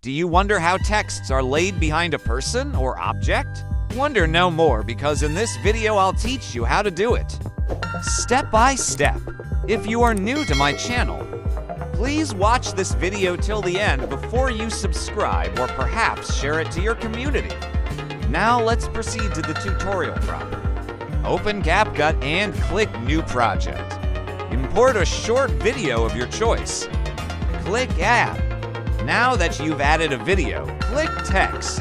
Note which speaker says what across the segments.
Speaker 1: Do you wonder how texts are laid behind a person or object? Wonder no more, because in this video I'll teach you how to do it, step by step. If you are new to my channel, please watch this video till the end before you subscribe, or perhaps share it to your community. Now let's proceed to the tutorial proper. Open CapCut and click New Project. Import a short video of your choice. Click Add. Now that you've added a video, click Text.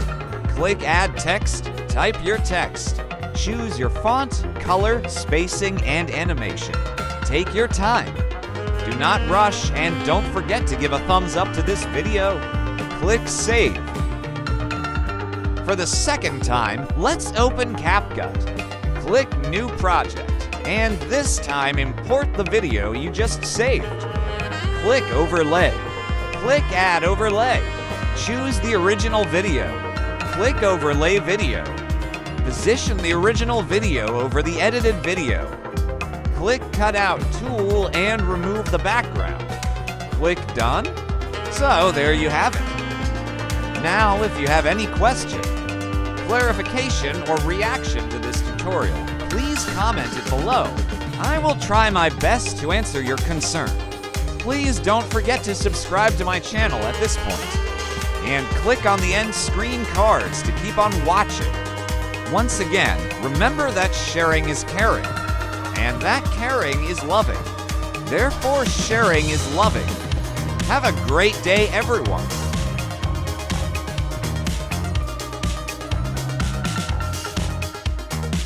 Speaker 1: Click Add Text, type your text. Choose your font, color, spacing, and animation. Take your time. Do not rush, and don't forget to give a thumbs up to this video. Click Save. For the second time, let's open CapCut. Click New Project, and this time import the video you just saved. Click Overlay. Click Add Overlay. Choose the original video. Click Overlay Video. Position the original video over the edited video. Click Cutout tool and remove the background. Click Done. So there you have it. Now if you have any question, clarification, or reaction to this tutorial, please comment it below. I will try my best to answer your concern. Please don't forget to subscribe to my channel at this point, and click on the end screen cards to keep on watching. Once again, remember that sharing is caring, and that caring is loving. Therefore, sharing is loving. Have a great day, everyone.